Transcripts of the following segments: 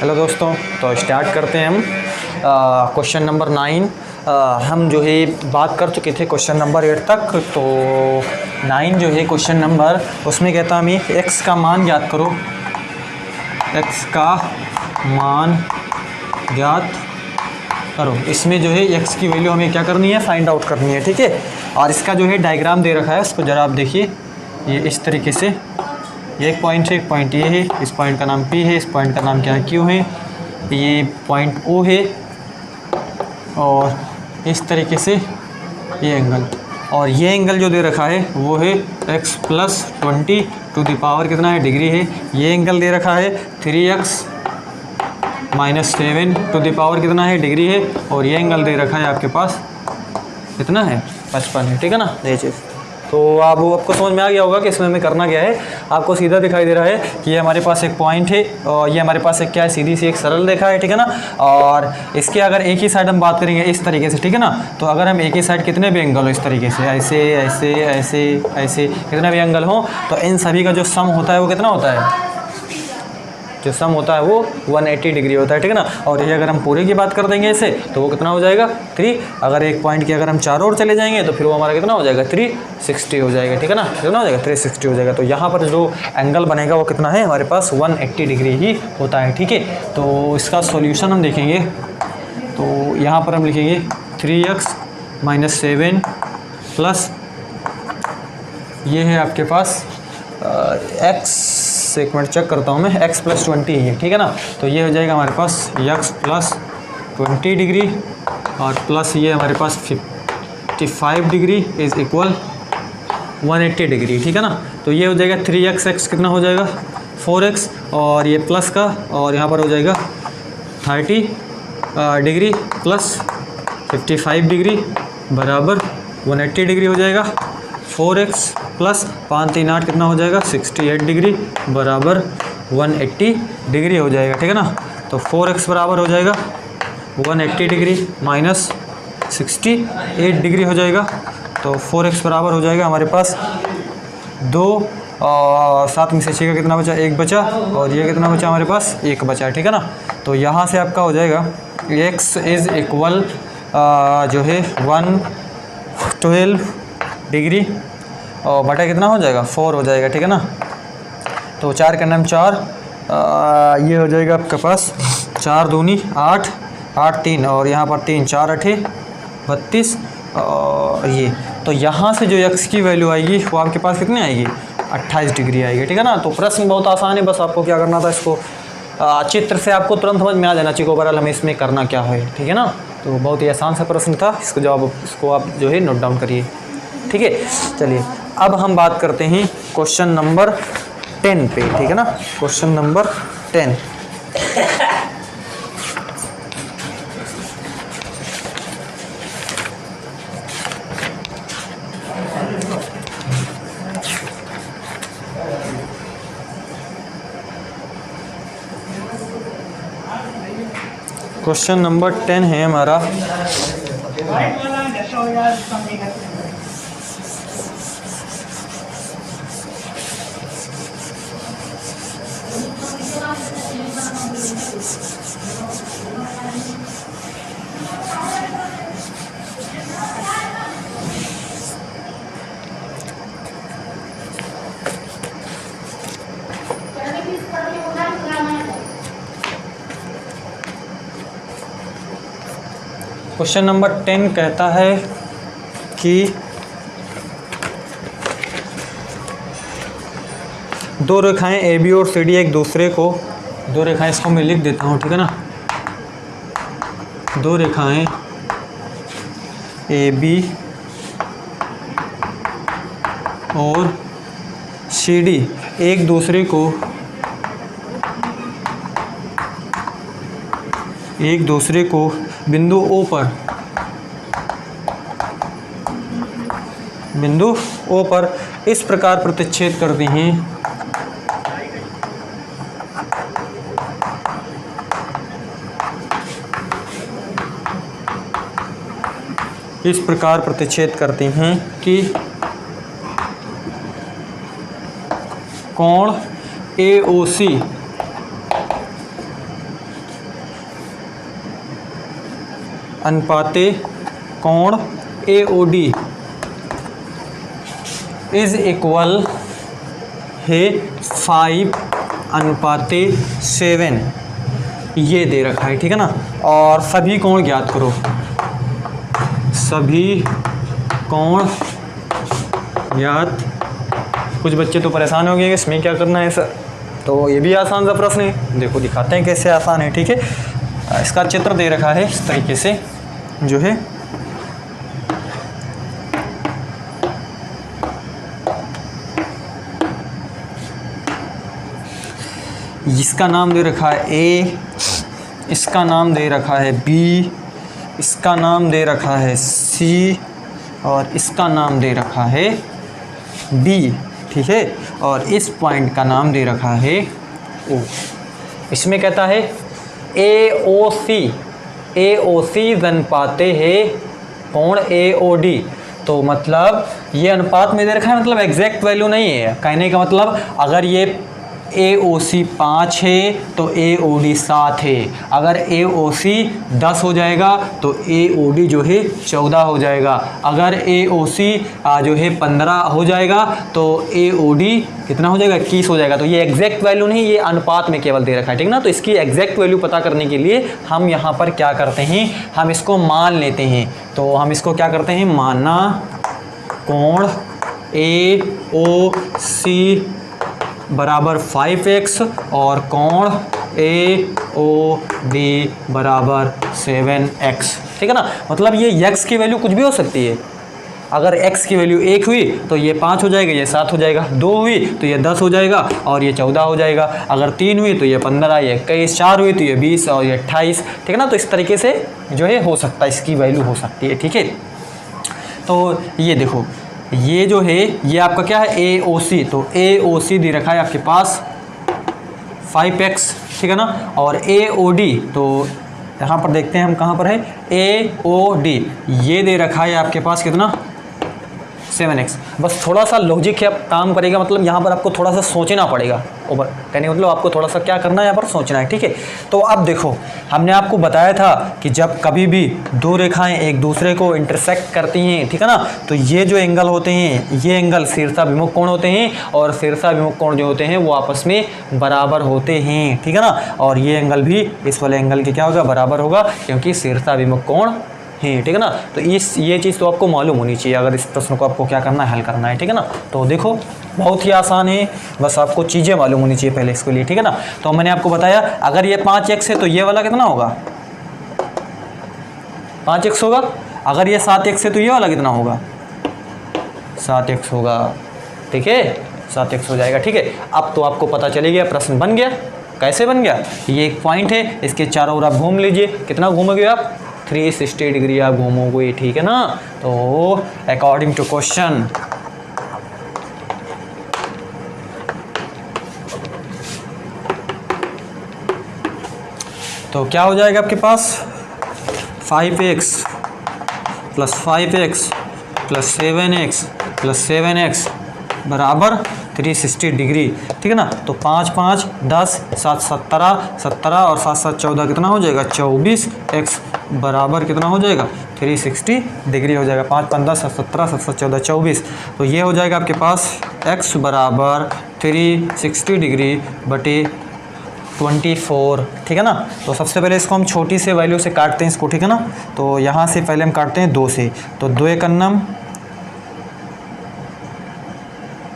Hello दोस्तों, तो start करते हैं हम क्वेश्चन नंबर 9। हम जो है बात कर चुके थे क्वेश्चन नंबर 8 तक। तो 9 जो है क्वेश्चन नंबर, उसमें कहता हमें x का मान ज्ञात करो। x का मान ज्ञात करो। इसमें जो है x की वैल्यू हमें क्या करनी है, फाइंड आउट करनी है। ठीक है, और इसका जो है डायग्राम दे रखा है, उसको ज़रा आप देखिए। ये इस तरीके से, ये एक पॉइंट है, एक पॉइंट ये है, इस पॉइंट का नाम P है, इस पॉइंट का नाम क्या है, Q है, ये पॉइंट O है, और इस तरीके से ये एंगल, और ये एंगल जो दे रखा है वो है x + 20 टू द पावर कितना है, डिग्री है। ये एंगल दे रखा है 3x - 7 टू द पावर कितना है, डिग्री है। और ये एंगल दे रखा है आपके पास कितना है, 55 है। ठीक है ना, ये चीज़ तो आपको समझ में आ गया होगा कि इसमें हमें करना क्या है। आपको सीधा दिखाई दे रहा है कि ये हमारे पास एक पॉइंट है और ये हमारे पास एक क्या है, सीधी सी एक सरल रेखा है। ठीक है ना, और इसके अगर एक ही साइड हम बात करेंगे इस तरीके से, ठीक है ना, तो अगर हम एक ही साइड कितने भी एंगल हो इस तरीके से, ऐसे ऐसे ऐसे ऐसे कितने भी एंगल हो, तो इन सभी का जो सम होता है वो कितना होता है, जो सम होता है वो 180 डिग्री होता है। ठीक है ना, और ये अगर हम पूरे की बात कर देंगे इसे, तो वो कितना हो जाएगा 3। अगर एक पॉइंट की अगर हम चारों ओर चले जाएंगे तो फिर वो हमारा कितना हो जाएगा, 360 हो जाएगा। ठीक है ना, कितना हो जाएगा, 360 हो जाएगा। तो यहाँ पर जो एंगल बनेगा वो कितना है, हमारे पास 180 डिग्री ही होता है। ठीक है, तो इसका सॉल्यूशन हम देखेंगे। तो यहाँ पर हम लिखेंगे 3x - 7 प्लस ये है आपके पास x, एक मिनट चेक करता हूँ मैं, x + 20 है। ठीक है ना, तो ये हो जाएगा हमारे पास x + 20 डिग्री और प्लस ये हमारे पास 55 डिग्री इज़ इक्वल 180 डिग्री। ठीक है ना, तो ये हो जाएगा 3x कितना हो जाएगा 4x, और ये प्लस का, और यहाँ पर हो जाएगा 30 डिग्री प्लस 55 डिग्री बराबर 180 डिग्री हो जाएगा। 4x प्लस 5 3 8 कितना हो जाएगा, 68 डिग्री बराबर 180 डिग्री हो जाएगा। ठीक है ना, तो 4x बराबर हो जाएगा 180 डिग्री माइनस 68 डिग्री हो जाएगा। तो 4x बराबर हो जाएगा हमारे पास 2 और 7 में से 6 का कितना बचा, 1 बचा, और ये कितना बचा हमारे पास, 1 बचा। ठीक है ना, तो यहाँ से आपका हो जाएगा x इज़ इक्वल जो है 112 डिग्री और बटा कितना हो जाएगा, 4 हो जाएगा। ठीक है ना, तो 4 का नाम 4, ये हो जाएगा आपके पास 4 दूनी 8, 8 3 और यहाँ पर 3 4 8 32, और ये तो यहाँ से जो x की वैल्यू आएगी वो आपके पास कितनी आएगी, 28 डिग्री आएगी। ठीक है ना, तो प्रश्न बहुत आसान है, बस आपको क्या करना था, इसको चित्र से आपको तुरंत समझ में आ जाना चाहिए ओवरऑल हमें इसमें करना क्या है। ठीक है ना, तो बहुत ही आसान सा प्रश्न था, इसको जवाब इसको आप जो है नोट डाउन करिए। ठीक है, चलिए अब हम बात करते हैं क्वेश्चन नंबर 10 पे। ठीक है ना, क्वेश्चन नंबर 10। क्वेश्चन नंबर 10 है हमारा, क्वेश्चन नंबर 10 कहता है कि दो रेखाएं AB और CD एक दूसरे को, दो रेखाएं, इसको मैं लिख देता हूँ। ठीक है ना, दो रेखाएं AB और CD एक दूसरे को बिंदु O पर इस प्रकार प्रतिच्छेद करती हैं, इस प्रकार प्रतिच्छेद करती हैं कि कोण AOC अनुपाते कोण AOD इज इक्वल है 5:7, ये दे रखा है, ठीक है ना। और सभी कोण ज्ञात करो, सभी कोण ज्ञात। कुछ बच्चे तो परेशान हो गए इसमें क्या करना है सर, तो ये भी आसान सा प्रश्न है, देखो दिखाते हैं कैसे आसान है, ठीक है। इसका चित्र दे रखा है इस तरीके से जो है, इसका नाम दे रखा है A, इसका नाम दे रखा है B, इसका नाम दे रखा है C और इसका नाम दे रखा है D, ठीक है। और इस पॉइंट का नाम दे रखा है O। इसमें कहता है AOC अनुपाते है कोण AOD, तो मतलब ये अनुपात में दे रखा है, मतलब एग्जैक्ट वैल्यू नहीं है। कहने का मतलब अगर ये AOC 5 है तो AOD 7 है, अगर AOC 10 हो जाएगा तो AOD जो है 14 हो जाएगा, अगर AOC जो है 15 हो जाएगा तो AOD कितना हो जाएगा, 21 हो जाएगा। तो ये एग्जैक्ट वैल्यू नहीं, ये अनुपात में केवल दे रखा है, ठीक ना। तो इसकी एग्जैक्ट वैल्यू पता करने के लिए हम यहाँ पर क्या करते हैं, हम इसको मान लेते हैं। तो हम इसको क्या करते हैं, माना कोण AOC बराबर 5x और कोण AOD बराबर 7x, ठीक है ना। मतलब ये x की वैल्यू कुछ भी हो सकती है, अगर x की वैल्यू 1 हुई तो ये 5 हो जाएगा, ये 7 हो जाएगा, 2 हुई तो ये 10 हो जाएगा और ये 14 हो जाएगा, अगर 3 हुई तो ये 15, ये 21, 4 हुई तो ये 20 और ये 28, ठीक है ना। तो इस तरीके से जो है हो सकता है, इसकी वैल्यू हो सकती है, ठीक है। तो ये देखो, ये जो है ये आपका क्या है AOC, तो AOC दे रखा है आपके पास 5x, ठीक है ना। और AOD तो यहाँ पर देखते हैं हम कहाँ पर है, AOD ये दे रखा है आपके पास कितना 7x। बस थोड़ा सा लॉजिक है, काम करेगा, मतलब यहाँ पर आपको थोड़ा सा सोचना पड़ेगा, ओवर कहने मतलब आपको थोड़ा सा क्या करना है, यहाँ पर सोचना है, ठीक है। तो अब देखो, हमने आपको बताया था कि जब कभी भी दो रेखाएं एक दूसरे को इंटरसेक्ट करती हैं, ठीक है ना, तो ये जो एंगल होते हैं, ये एंगल शीर्षाभिमुख कोण होते हैं, और शीर्षाभिमुख कोण जो होते हैं वो आपस में बराबर होते हैं, ठीक है ना। और ये एंगल भी इस वाले एंगल के क्या होगा, बराबर होगा, क्योंकि शीर्षाभिमुख कोण है, ठीक है ना। तो ये चीज़ तो आपको मालूम होनी चाहिए अगर इस प्रश्न को आपको क्या करना है, हल करना है, ठीक है ना। तो देखो बहुत ही आसान है, बस आपको चीज़ें मालूम होनी चाहिए पहले इसके लिए, ठीक है ना। तो मैंने आपको बताया अगर ये 5x है तो ये वाला कितना होगा, 5x होगा। अगर ये 7x है तो ये वाला कितना होगा, 7x होगा, ठीक है, 7x हो जाएगा, ठीक है। अब तो आपको पता चले गया, प्रश्न बन गया। कैसे बन गया, ये एक पॉइंट है, इसके चारों ओर आप घूम लीजिए, कितना घूमोगे आप, 360 डिग्री आप घूमोगे, ठीक है ना। तो अकॉर्डिंग टू क्वेश्चन तो क्या हो जाएगा आपके पास 5x plus 5x plus 7x plus 7x बराबर 360 डिग्री, ठीक है ना। तो 5 5 10 7 17 और 7 7 14 कितना हो जाएगा 24x बराबर कितना हो जाएगा 360 डिग्री हो जाएगा। 5 5 10 7 17 7 7 14 24, तो ये हो जाएगा आपके पास x बराबर 360 डिग्री बटे 24, ठीक है ना। तो सबसे पहले इसको हम छोटी से वैल्यू से काटते हैं इसको, ठीक है ना। तो यहाँ से पहले हम काटते हैं 2 से, तो 2 एक अन्नम,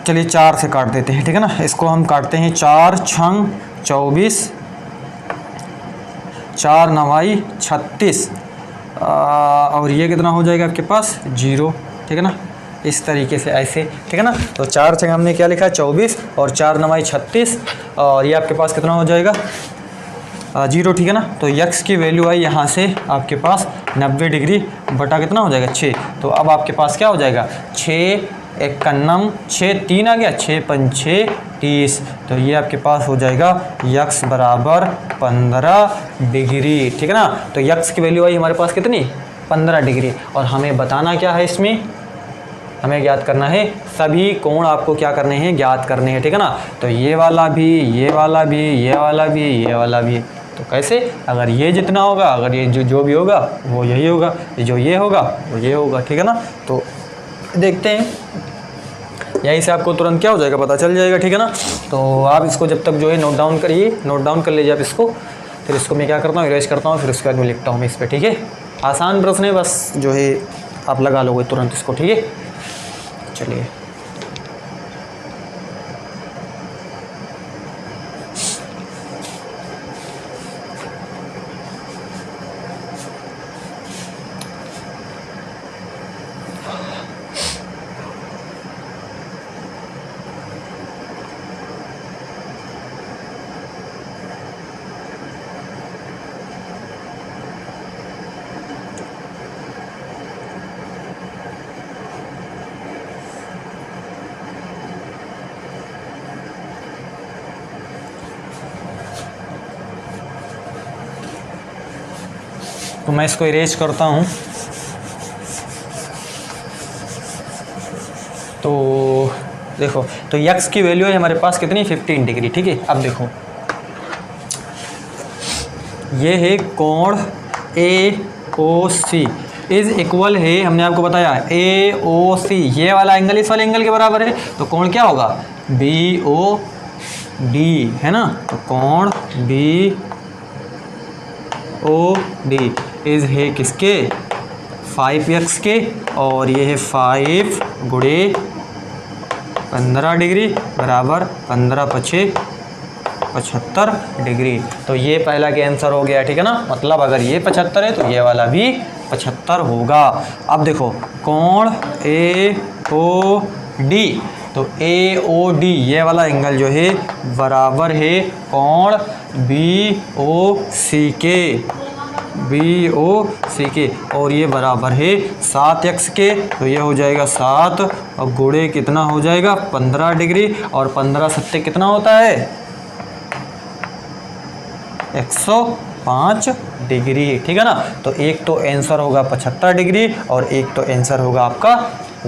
चलिए 4 से काट देते हैं, ठीक है ना। इसको हम काटते हैं 4 छंग 24, 4 नवाई 36 और ये कितना हो जाएगा आपके पास 0, ठीक है ना। इस तरीके से ऐसे, ठीक है ना। तो 4 छंग हमने क्या लिखा है 24 और 4 नवाई 36 और ये आपके पास कितना हो जाएगा 0, ठीक है ना। तो x की वैल्यू आई यहाँ से आपके पास 90 डिग्री बटा कितना हो जाएगा 6। तो अब आपके पास क्या हो जाएगा 6 एक कन्नम 6 3 आ गया, 6 5 6 30, तो ये आपके पास हो जाएगा x बराबर 15 डिग्री, ठीक है ना। तो x की वैल्यू आई हमारे पास कितनी 15 डिग्री, और हमें बताना क्या है, इसमें हमें ज्ञात करना है सभी कोण, आपको क्या करने हैं ज्ञात करने हैं, ठीक है ना। तो ये वाला भी, ये वाला भी, ये वाला भी, ये वाला भी, तो कैसे, अगर ये जितना होगा, अगर ये जो भी होगा वो यही होगा, जो ये होगा वो ये होगा, ठीक है ना। तो देखते हैं, यहीं से आपको तुरंत क्या हो जाएगा, पता चल जाएगा, ठीक है ना। तो आप इसको जब तक जो है नोट डाउन करिए, नोट डाउन कर लीजिए आप इसको, फिर इसको मैं क्या करता हूँ, इरेज करता हूँ, फिर उसके बाद मैं लिखता हूँ मैं इस पर, ठीक है। आसान प्रश्न है, बस जो है आप लगा लोगे तुरंत इसको, ठीक है। चलिए तो मैं इसको इरेज करता हूँ। तो देखो, तो यक्स की वैल्यू है हमारे पास कितनी, 15 डिग्री, ठीक है। अब देखो ये है कोण AOC इज इक्वल है, हमने आपको बताया AOC, ये वाला एंगल इस वाले एंगल के बराबर है, तो कोण क्या होगा, BOD, है ना। तो कोण BOD इज है किसके, 5x के, और ये है 5 गुणे 15 डिग्री बराबर 15 पछे 75 डिग्री। तो ये पहला के आंसर हो गया, ठीक है ना। मतलब अगर ये 75 है तो ये वाला भी 75 होगा। अब देखो कोण AOD, तो AOD ये वाला एंगल जो है बराबर है कोण BOC के, और ये बराबर है 7x के, तो ये हो जाएगा 7 और गुणे कितना हो जाएगा 15 डिग्री, और 15 सत्ते कितना होता है 105 डिग्री, ठीक है ना। तो एक तो आंसर होगा 75 डिग्री और एक तो आंसर होगा आपका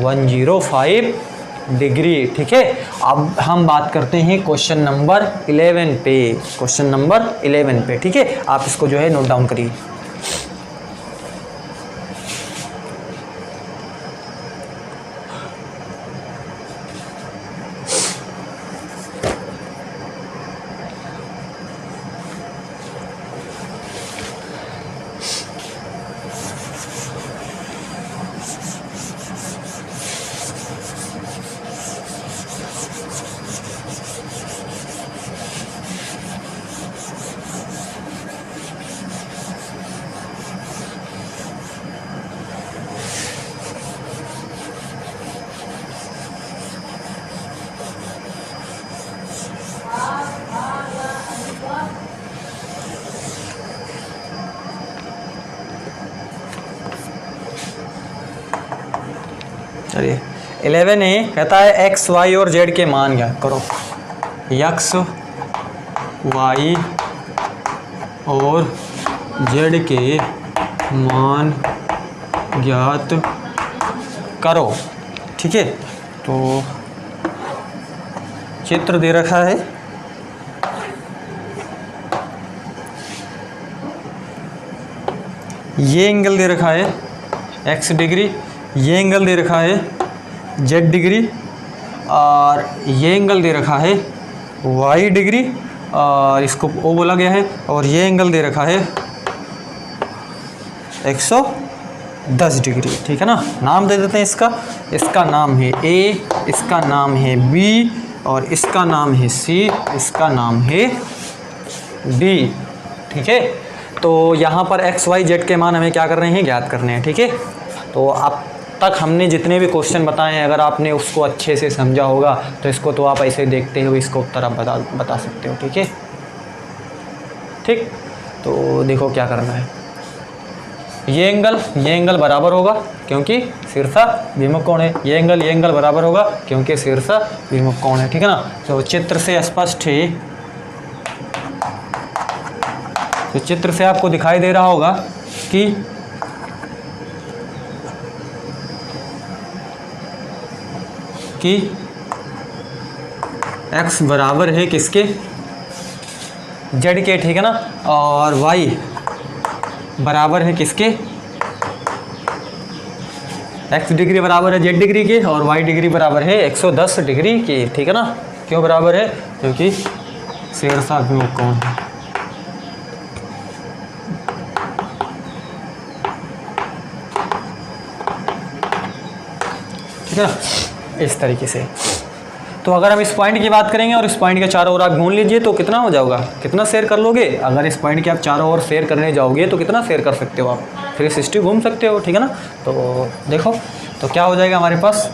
105 डिग्री, ठीक है। अब हम बात करते हैं क्वेश्चन नंबर 11 पे, क्वेश्चन नंबर 11 पे, ठीक है। आप इसको जो है नोट डाउन करिए। चलिए 11 है, कहता है x, y और z के मान ज्ञात करो। x, y और z के मान ज्ञात करो, ठीक है। तो चित्र दे रखा है, ये एंगल दे रखा है x डिग्री, ये एंगल दे रखा है z डिग्री, और ये एंगल दे रखा है y डिग्री, और इसको O बोला गया है, और ये एंगल दे रखा है 110 डिग्री, ठीक है ना। नाम दे देते हैं इसका, इसका नाम है A, इसका नाम है B, और इसका नाम है C, इसका नाम है D, ठीक है। तो यहाँ पर x, y, z के मान हमें क्या कर रहे हैं, ज्ञात करने हैं, ठीक है। तो अब तक हमने जितने भी क्वेश्चन बताए हैं, अगर आपने उसको अच्छे से समझा होगा तो इसको तो आप ऐसे देखते हुए इसको उत्तर आप बता सकते हो, ठीक है। ठीक, तो देखो क्या करना है, ये एंगल बराबर होगा क्योंकि शीर्षा विमुख कोण है, ये एंगल बराबर होगा क्योंकि शीर्षा विमुख कोण है, ठीक है ना। तो चित्र से स्पष्ट है, तो चित्र से आपको दिखाई दे रहा होगा कि x बराबर है किसके, जेड के, ठीक है ना, और वाई बराबर है किसके, एक्स डिग्री बराबर है जेड डिग्री के और वाई डिग्री बराबर है 110 डिग्री की, ठीक है ना। क्यों बराबर है, क्योंकि शेरशाह अभिमुख कोण है, ठीक है ना, इस तरीके से। तो अगर हम इस पॉइंट की बात करेंगे और इस पॉइंट के चारों ओर आप घूम लीजिए तो कितना हो जाएगा, कितना शेयर कर लोगे, अगर इस पॉइंट के आप चारों ओर शेयर करने जाओगे तो कितना शेयर कर सकते हो आप, 360 घूम सकते हो, ठीक है ना। तो देखो तो क्या हो जाएगा हमारे पास,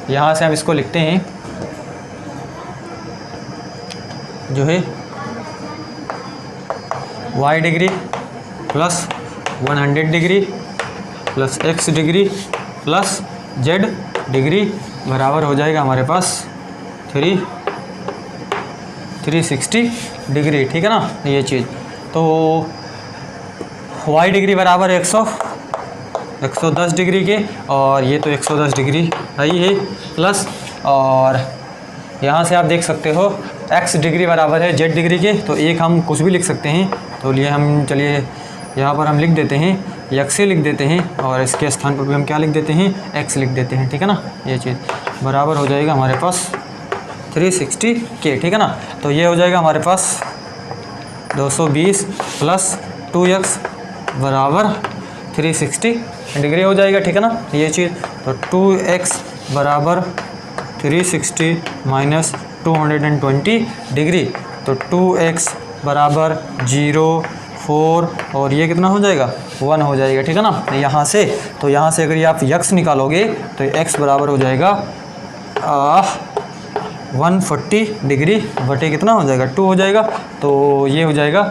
यहाँ से हम इसको लिखते हैं जो है y degree plus 100 degree plus x degree plus z degree बराबर हो जाएगा हमारे पास 360 डिग्री, ठीक है ना, ये चीज़। तो y डिग्री बराबर 110 डिग्री के, और ये तो 110 डिग्री आई है प्लस, और यहाँ से आप देख सकते हो x डिग्री बराबर है z डिग्री के, तो एक हम कुछ भी लिख सकते हैं, तो लिए हम चलिए यहाँ पर हम लिख देते हैं x लिख देते हैं, और इसके स्थान पर भी हम क्या लिख देते हैं, x लिख देते हैं, ठीक है ना। ये चीज़ बराबर हो जाएगा हमारे पास 360 के, ठीक है ना। तो ये हो जाएगा हमारे पास 220 प्लस 2x बराबर 360 डिग्री हो जाएगा, ठीक है ना, ये चीज़। तो 2x बराबर 360 माइनस 220 डिग्री, तो 2x बराबर 0 4 और ये कितना हो जाएगा 1 हो जाएगा, ठीक है ना। यहाँ से तो यहाँ से अगर ये आप x निकालोगे तो x बराबर हो जाएगा 140 डिग्री बटे कितना हो जाएगा 2 हो जाएगा, तो ये हो जाएगा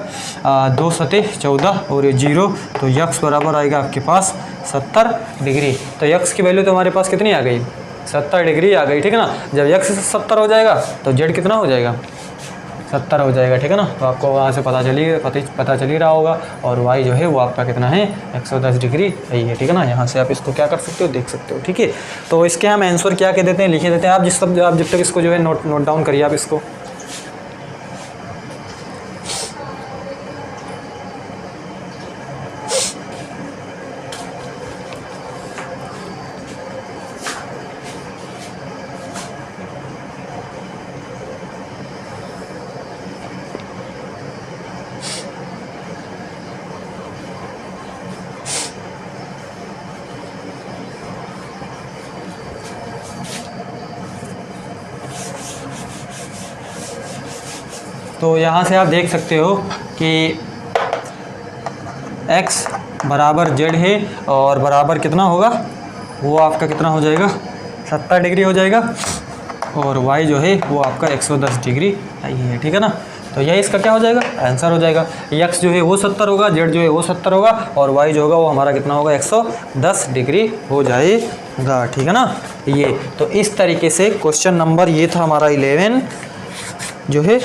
2 सते 14 और ये 0, तो x बराबर आएगा आपके पास 70 डिग्री। तो x की वैल्यू तो हमारे पास कितनी आ गई, 70 डिग्री आ गई, ठीक है ना। जब x 70 हो जाएगा तो z कितना हो जाएगा 70 हो जाएगा, ठीक है ना। तो आपको वहाँ से पता चल ही रहा होगा, और y जो है वो आपका कितना है 110 डिग्री है, ठीक है ना। यहाँ से आप इसको क्या कर सकते हो, देख सकते हो, ठीक है। तो इसके हम आंसर क्या कह देते हैं, लिखे देते हैं। आप जब तक इसको जो है नोट डाउन करिए आप इसको। तो यहाँ से आप देख सकते हो कि x बराबर z है और बराबर कितना होगा, वो आपका कितना हो जाएगा 70 डिग्री हो जाएगा, और y जो है वो आपका 110 डिग्री है, ठीक है ना। तो यह इसका क्या हो जाएगा, आंसर हो जाएगा। x जो है वो 70 होगा, z जो है वो 70 होगा, और y जो होगा वो हमारा कितना होगा 110 डिग्री हो जाएगा, ठीक है ना। ये तो इस तरीके से क्वेश्चन नंबर ये था हमारा 11 जो है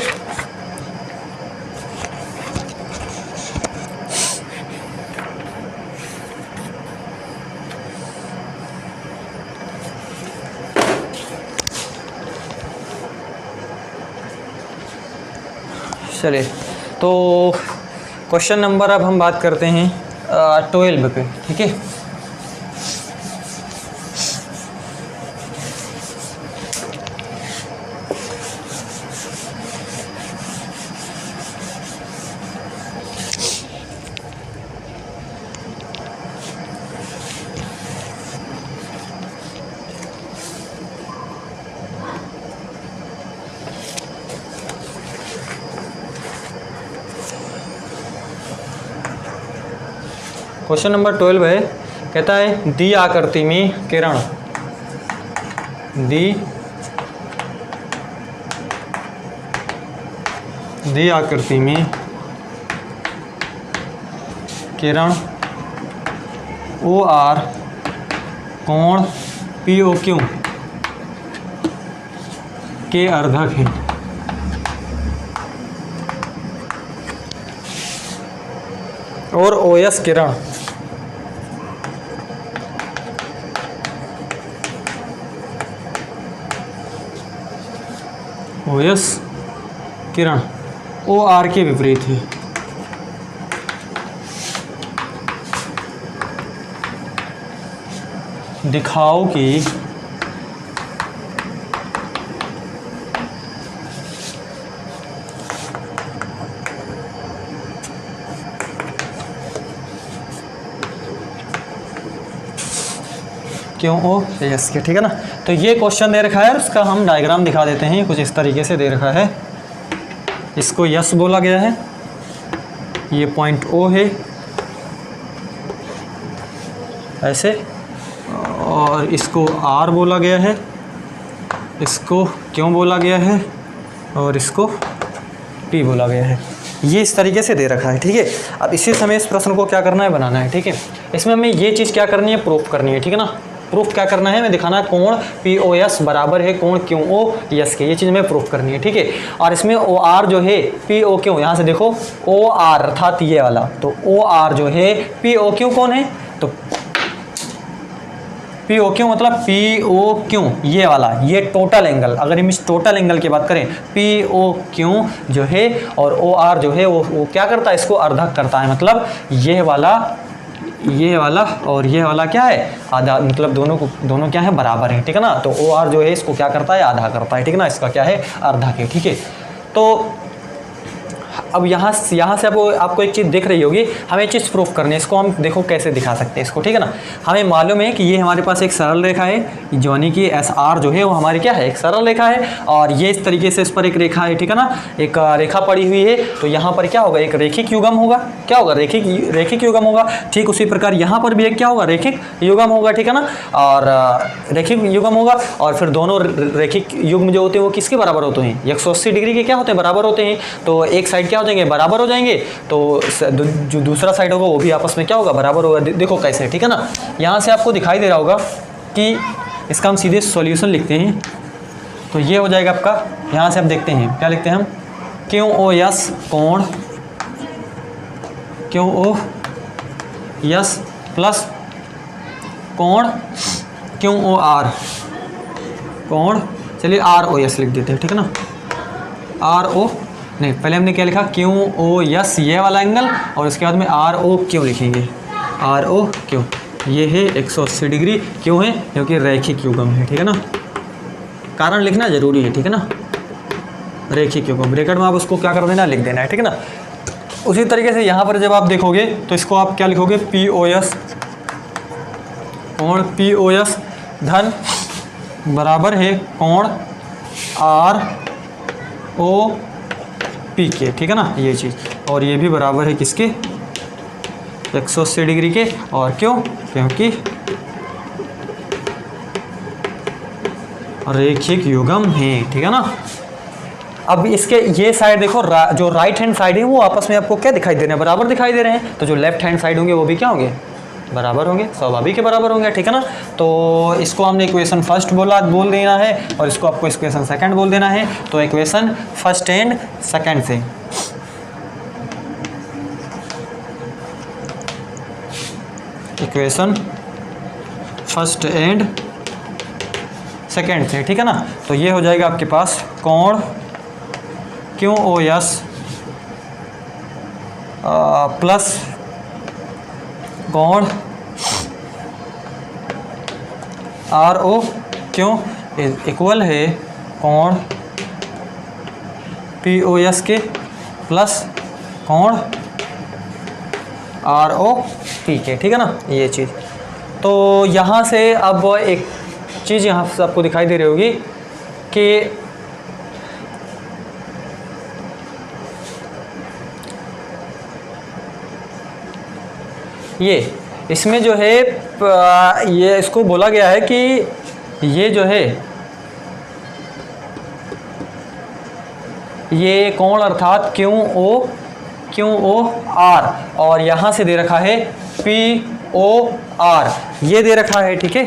चलिए। तो क्वेश्चन नंबर अब हम बात करते हैं 12 पे, ठीक है। क्वेश्चन नंबर 12 है, कहता है दी आकृति में किरण दी आकृति में किरण OR कोण POQ के अर्धक है। और OS किरण OS किरण ओ आर के विपरीत है। दिखाओ कि क्यों ओ यस के, ठीक है ना। तो ये क्वेश्चन दे रखा है और उसका हम डायग्राम दिखा देते हैं। कुछ इस तरीके से दे रखा है, इसको यस बोला गया है, ये पॉइंट ओ है ऐसे, और इसको आर बोला गया है, इसको क्यों बोला गया है, और इसको पी बोला गया है। ये इस तरीके से दे रखा है, ठीक है। अब इसी समय इस प्रश्न को क्या करना है, बनाना है, ठीक है। इसमें हमें ये चीज़ क्या करनी है, प्रूफ करनी है, ठीक है ना। प्रूफ क्या करना है, हमें दिखाना है कोण पी ओ एस बराबर है कोण क्यू ओ यस के, ये चीज़ हमें प्रूफ करनी है, ठीक है। और इसमें ओ आर जो है पी ओ क्यू, यहाँ से देखो ओ आर अर्थात ये वाला, तो ओ आर जो है पी ओ क्यू कौन है, तो पी ओ क्यू मतलब पी ओ क्यू ये वाला, ये टोटल एंगल, अगर हम इस टोटल एंगल की बात करें पी ओ क्यू जो है, और ओ आर जो है वो क्या करता है, इसको अर्धक करता है, मतलब ये वाला और ये वाला क्या है, आधा, मतलब दोनों क्या है, बराबर है, ठीक है ना। तो ओ आर जो है इसको क्या करता है, आधा करता है, ठीक है ना, इसका क्या है, अर्धक है, ठीक है। तो अब यहाँ से आपको एक चीज़ दिख रही होगी, हमें चीज़ प्रूफ करनी है, इसको हम देखो कैसे दिखा सकते हैं इसको, ठीक है ना। हमें मालूम है कि ये हमारे पास एक सरल रेखा है, यानी कि एस आर जो है वो हमारी क्या है, एक सरल रेखा है, और ये इस तरीके से इस पर एक रेखा है, ठीक है ना, एक रेखा पड़ी हुई है। तो यहाँ पर क्या होगा, एक रेखिक युग्म होगा, क्या होगा, रेखिक युग्म होगा। ठीक उसी प्रकार यहाँ पर भी एक क्या होगा, रेखिक युग्म होगा, ठीक है ना, और रेखिक युग्म होगा, और फिर दोनों रेखिक युग्म जो होते हैं वो किसके बराबर होते हैं, 180 डिग्री के क्या होते हैं, बराबर होते हैं। तो एक साइड क्या हो जाएंगे, बराबर हो जाएंगे, तो जो दूसरा साइड होगा वो भी आपस में क्या होगा, बराबर होगा। देखो कैसे, ठीक है ना। यहाँ से आपको दिखाई दे रहा होगा कि इसका हम सीधे सॉल्यूशन लिखते हैं, तो ये हो जाएगा आपका, यहाँ से आप देखते हैं क्या लिखते हैं हम, क्यू ओ यस कोण क्यू ओ यस प्लस कोण क्यू ओ आर कोण, चलिए आर ओ यस लिख देते हैं, ठीक है ना। आर ओ नहीं, पहले हमने क्या लिखा, क्यू ओ यस ये वाला एंगल, और उसके बाद में आर ओ क्यू लिखेंगे, आर ओ क्यू, ये है 180 डिग्री, क्यों है, क्योंकि रैखिक युग्म है, ठीक है ना। कारण लिखना जरूरी है, ठीक है ना, रैखिक युग्म, ब्रैकेट में आप उसको क्या कर देना, लिख देना है, ठीक है ना। उसी तरीके से यहाँ पर जब आप देखोगे तो इसको आप क्या लिखोगे, पी ओ एस कोण पी ओ एस धन बराबर है कोण आर ओ पी के, ठीक है ना, ये चीज़, और ये भी बराबर है किसके, 180 डिग्री के, और क्यों, क्योंकि रैखिक युग्म है, ठीक है ना। अब इसके ये साइड देखो, जो राइट हैंड साइड है वो आपस में आपको क्या दिखाई दे रहे हैं, बराबर दिखाई दे रहे हैं। तो जो लेफ्ट हैंड साइड होंगे वो भी क्या होंगे, बराबर होंगे, स्वाभाविक के बराबर होंगे, ठीक है ना। तो इसको हमने इक्वेशन फर्स्ट बोल देना है, और इसको आपको इक्वेशन सेकंड बोल देना है। तो इक्वेशन फर्स्ट एंड सेकंड से, इक्वेशन फर्स्ट एंड सेकंड से, ठीक है ना। तो ये हो जाएगा आपके पास कोण क्यू ओ यस प्लस कोण आर ओ क्यों इक्वल है कोण पी ओ एस के प्लस कोण आर ओ पी के, ठीक है ना, ये चीज़। तो यहाँ से अब एक चीज़ यहाँ से आपको दिखाई दे रही होगी कि ये इसमें जो है, ये इसको बोला गया है कि ये जो है, ये कोण अर्थात क्यू ओ आर, और यहाँ से दे रखा है पी ओ आर, ये दे रखा है, ठीक है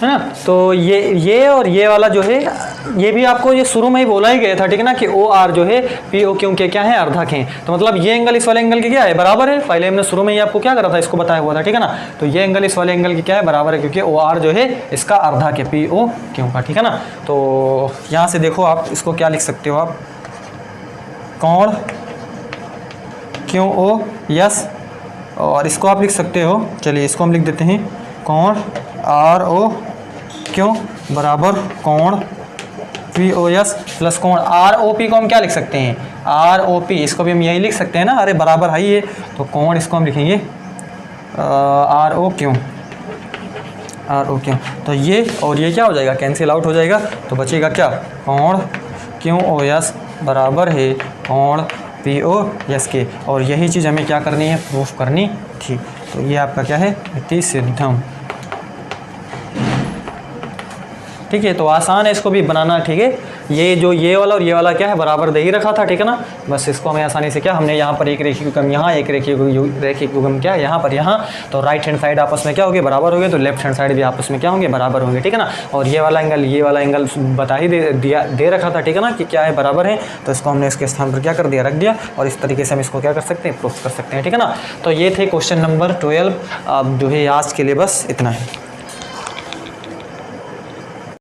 ना। तो ये और ये वाला जो है ये भी आपको ये शुरू में ही बोला ही गया था, ठीक है ना, कि ओ आर जो है पी ओ क्यू के क्या है, अर्धक हैं। तो मतलब ये एंगल इस वाले एंगल के क्या है, बराबर है। पहले हमने शुरू में ही आपको क्या करा था, इसको बताया हुआ था, ठीक है ना। तो ये एंगल इस वाले एंगल की क्या है, बराबर है, क्योंकि ओ आर जो है इसका अर्धक है पी ओ क्यू का, ठीक है ना। तो यहाँ से देखो आप इसको क्या लिख सकते हो, आप कोण क्यू ओ यस, और इसको आप लिख सकते हो, चलिए इसको हम लिख देते हैं, कोण आर ओ क्यू बराबर कोण पी ओ एस प्लस कोण आर ओ पी को हम क्या लिख सकते हैं, आर ओ पी, इसको भी हम यही लिख सकते हैं ना, अरे बराबर है ये। तो कोण इसको हम लिखेंगे R O Q, R O Q. तो ये और ये क्या हो जाएगा, कैंसिल आउट हो जाएगा। तो बचेगा क्या, कोण क्यू ओ एस बराबर है कोण पी ओ एस के। और यही चीज़ हमें क्या करनी है, प्रूफ करनी थी। तो ये आपका क्या है, इति सिद्धम, ठीक है। तो आसान है इसको भी बनाना, ठीक है। ये जो ये वाला और ये वाला क्या है, बराबर दे ही रखा था, ठीक है ना। बस इसको हमें आसानी से क्या, हमने यहाँ पर एक रेखी युग्म यहाँ, एक रेखी युग्म क्या यहाँ पर यहाँ, तो राइट हैंड साइड आपस में क्या होगी, बराबर होंगे, तो लेफ्ट हैंड साइड भी आपस में क्या होंगे, बराबर होंगे, ठीक है ना। और ये वाला एंगल बता ही दे रखा था, ठीक है ना, कि क्या है, बराबर है। तो इसको हमने इसके स्थान पर क्या कर दिया, रख दिया, और इस तरीके से हम इसको क्या कर सकते हैं, प्रूफ कर सकते हैं, ठीक है ना। तो ये थे क्वेश्चन नंबर 12। अब जो है आज के लिए बस इतना है।